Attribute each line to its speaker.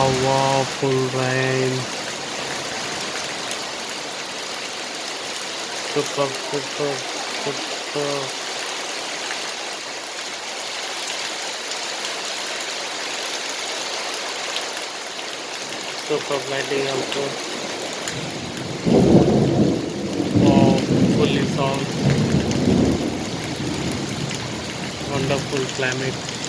Speaker 1: wow, full rain. Super, super, super. Super lighting also. Wow, fully sound. Wonderful climate.